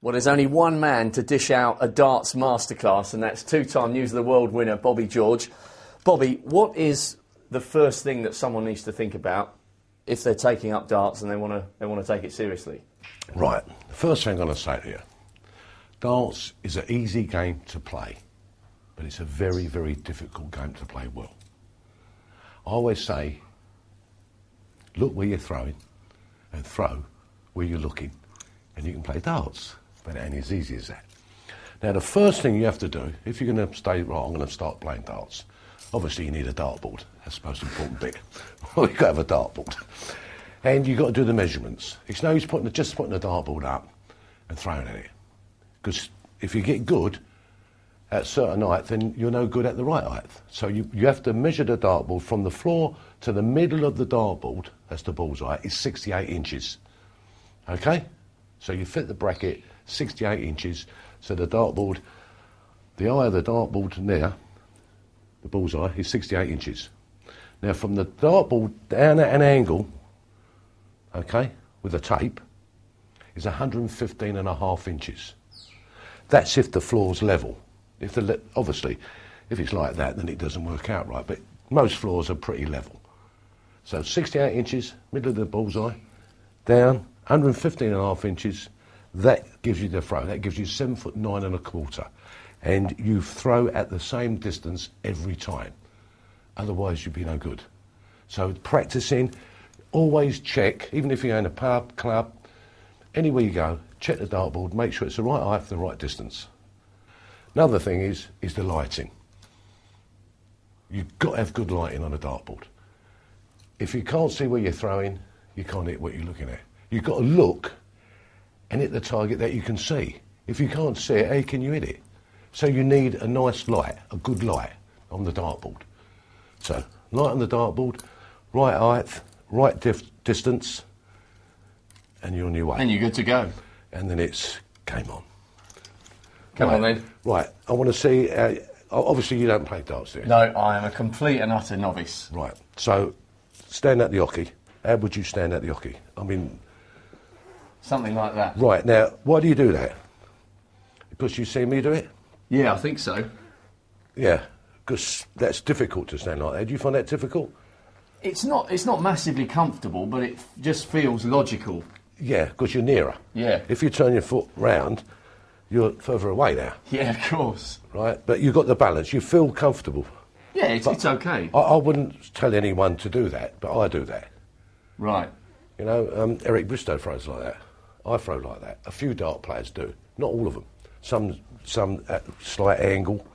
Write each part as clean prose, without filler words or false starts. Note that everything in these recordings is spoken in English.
Well, there's only one man to dish out a darts masterclass, and that's two-time News of the World winner, Bobby George. Bobby, what is the first thing that someone needs to think about if they're taking up darts and they want to take it seriously? Right. The first thing I'm going to say to you, darts is an easy game to play, but it's a very, very difficult game to play well. I always say, look where you're throwing and throw where you're looking, and you can play darts. But it ain't as easy as that. Now, the first thing you have to do, if you're going to stay right, I'm going to start playing darts. Obviously, you need a dartboard. That's the most important bit. Well, you've got to have a dartboard. And you've got to do the measurements. It's no use just putting the dartboard up and throwing at it. Because if you get good at a certain height, then you're no good at the right height. So you have to measure the dartboard from the floor to the middle of the dartboard, that's the bullseye, is 68 inches. Okay? So you fit the bracket 68 inches, so the dartboard, the eye of the dartboard there, the bullseye, is 68 inches. Now from the dartboard down at an angle, okay, with a tape, is 115.5 inches. That's if the floor's level. Obviously, if it's like that, then it doesn't work out right, but most floors are pretty level. So 68 inches, middle of the bullseye, down, 115.5 inches, that gives you the throw. That gives you 7'9.25", and you throw at the same distance every time. Otherwise, you'd be no good. So practicing, always check, even if you're in a pub, club, anywhere you go, check the dartboard, make sure it's the right height for the right distance. Another thing is the lighting. You've got to have good lighting on a dartboard. If you can't see where you're throwing, you can't hit what you're looking at. You've got to look and hit the target that you can see. If you can't see it, how can you hit it? So you need a nice light, a good light on the dartboard. So, light on the dartboard, right height, right distance, and you're on your way. And you're good to go. And then it's game on. Come on then. Right, I want to see, obviously you don't play darts, do you? No, I am a complete and utter novice. Right, so stand at the hockey. How would you stand at the hockey? I mean... Something like that. Right, now, why do you do that? Because you see me do it? Yeah, I think so. Yeah, because that's difficult to stand like that. Do you find that difficult? It's not massively comfortable, but it just feels logical. Yeah, because you're nearer. Yeah. If you turn your foot round, you're further away now. Yeah, of course. Right, but you've got the balance. You feel comfortable. Yeah, it's okay. I wouldn't tell anyone to do that, but I do that. Right. You know, Eric Bristow throws like that. I throw like that. A few dart players do. Not all of them. Some at slight angle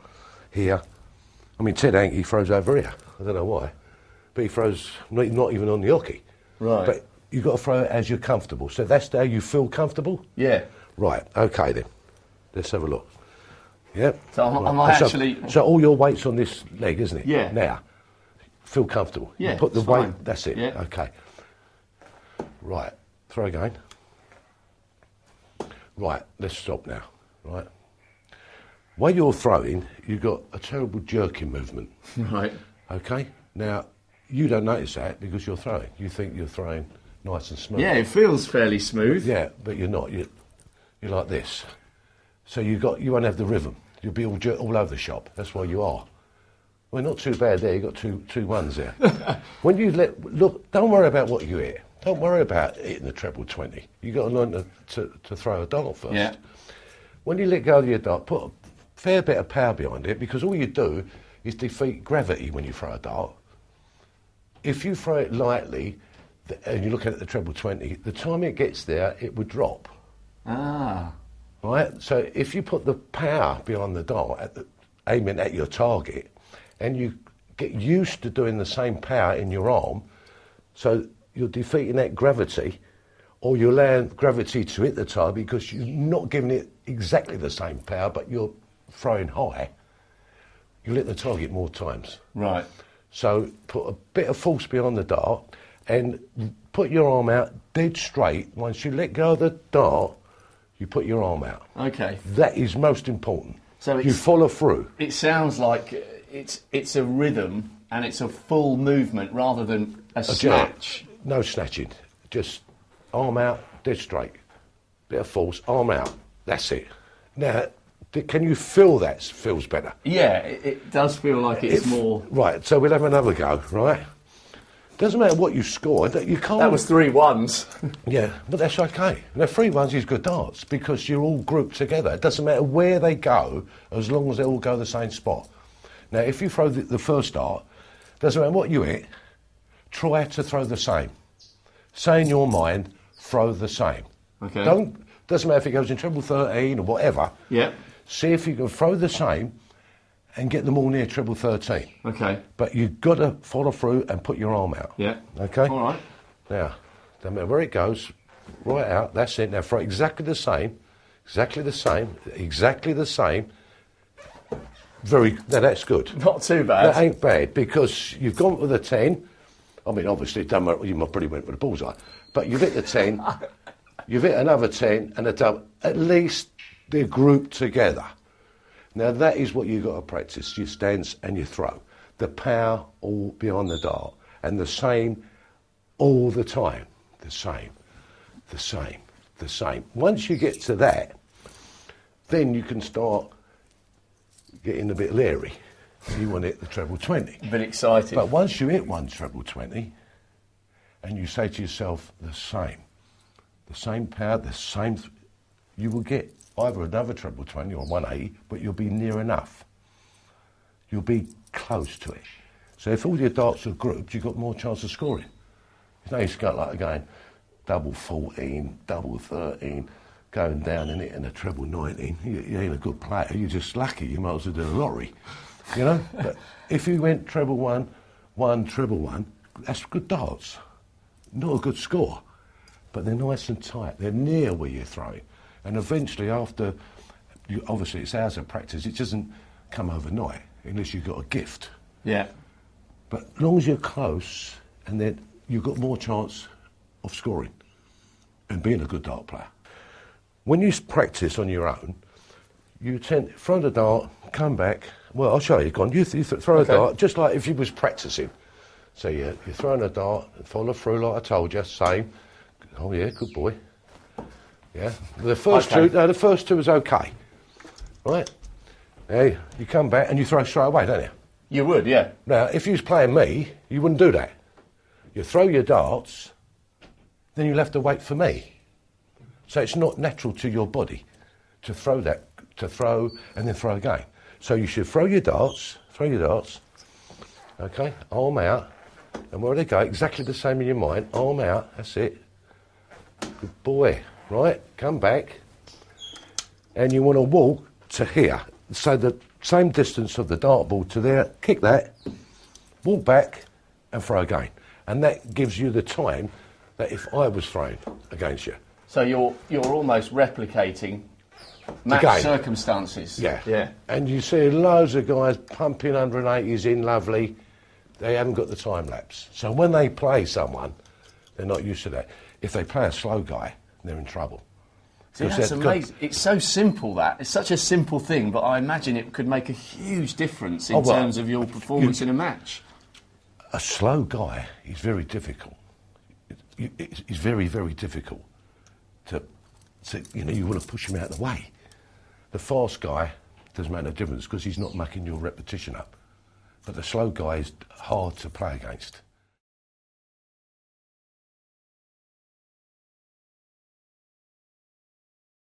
here. I mean, Ted Hankey throws over here. I don't know why. But he throws not even on the hockey. Right. But you've got to throw it as you're comfortable. So that's how you feel comfortable? Yeah. Right, okay then. Let's have a look. Yep. So So all your weight's on this leg, isn't it? Yeah. Now, feel comfortable. Yeah, You put the it's weight, fine. that's it. Yeah. Okay. Right, throw again. Right, let's stop now. Right. While you're throwing, you've got a terrible jerking movement. Right. Okay? Now, you don't notice that because you're throwing. You think you're throwing nice and smooth. Yeah, it feels fairly smooth. Yeah, but you're not. You're like this. So you won't have the rhythm. You'll be all over the shop. That's why you are. Well, not too bad there. You've got two ones there. When you look, don't worry about what you hit. Don't worry about hitting the treble 20. You've got to learn to throw a dart first. Yeah. When you let go of your dart, put a fair bit of power behind it, because all you do is defeat gravity when you throw a dart. If you throw it lightly, and you look at the treble 20, the time it gets there, it would drop. Ah. Right? So if you put the power behind the dart, aiming at your target, and you get used to doing the same power in your arm, so you're defeating that gravity, or you're allowing gravity to hit the target because you're not giving it exactly the same power, but you're throwing high, you'll hit the target more times. Right. So put a bit of force behind the dart and put your arm out dead straight. Once you let go of the dart, you put your arm out. Okay. That is most important. So you follow through. It sounds like it's a rhythm and it's a full movement rather than a snatch. No snatching. Just arm out, dead straight. Bit of force, arm out. That's it. Now, can you feel that feels better? Yeah, it does feel like it's more... Right, so we'll have another go, right? Doesn't matter what you scored, you can't... That was 3 1s. Yeah, but that's okay. Now, 3 1s is good darts because you're all grouped together. It doesn't matter where they go as long as they all go the same spot. Now, if you throw the first dart, doesn't matter what you hit, try to throw the same. Say in your mind, throw the same. Okay. Doesn't matter if it goes in treble 13 or whatever. Yeah. See if you can throw the same and get them all near treble 13. Okay. But you've got to follow through and put your arm out. Yeah. Okay? All right. Now, no matter where it goes, right out, that's it. Now, throw exactly the same. Now, that's good. Not too bad. That ain't bad, because you've gone with a 10. I mean, obviously, you probably went with a bullseye. But you've hit the 10, you've hit another 10, and a double. At least they're grouped together. Now, that is what you've got to practice, your stance and your throw. The power all behind the dart, and the same all the time. The same. Once you get to that, then you can start getting a bit leery. You want to hit the treble 20. A bit excited. But once you hit one treble 20, and you say to yourself, the same power, you will get either another treble 20 or 180, but you'll be near enough. You'll be close to it. So if all your darts are grouped, you've got more chance of scoring. You know, you go like again, double 14, double 13, going down and hitting a treble 19. You ain't a good player, you're just lucky. You might as well do the lottery, you know? But if you went treble 1, treble 1, that's good darts. Not a good score, but they're nice and tight. They're near where you're throwing. And eventually, obviously it's hours of practice, it doesn't come overnight, unless you've got a gift. Yeah. But as long as you're close, and then you've got more chance of scoring and being a good dart player. When you practice on your own, you tend to throw the dart, come back. Well, I'll show you. Go on. You throw a dart, just like if you was practicing. So you're throwing a dart, and follow through like I told you, same. Oh yeah, good boy. Yeah. The first two was okay. Right? Now you come back and you throw straight away, don't you? You would, yeah. Now, if you was playing me, you wouldn't do that. You throw your darts, then you'll have to wait for me. So it's not natural to your body to throw and then throw again. So you should throw your darts, okay, arm out, and where they go, exactly the same in your mind, arm out, that's it. Good boy, right, come back, and you want to walk to here. So the same distance of the dartboard to there, kick that, walk back, and throw again. And that gives you the time that if I was throwing against you. So you're almost replicating match circumstances. Yeah. Yeah. And you see loads of guys pumping 180s in lovely. They haven't got the time lapse. So when they play someone, they're not used to that. If they play a slow guy, they're in trouble. See, that's amazing. It's so simple, that. It's such a simple thing, but I imagine it could make a huge difference in terms of your performance in a match. A slow guy is very difficult. It's very, very difficult to you want to push him out of the way. The fast guy doesn't make no difference because he's not mucking your repetition up. But the slow guy is hard to play against.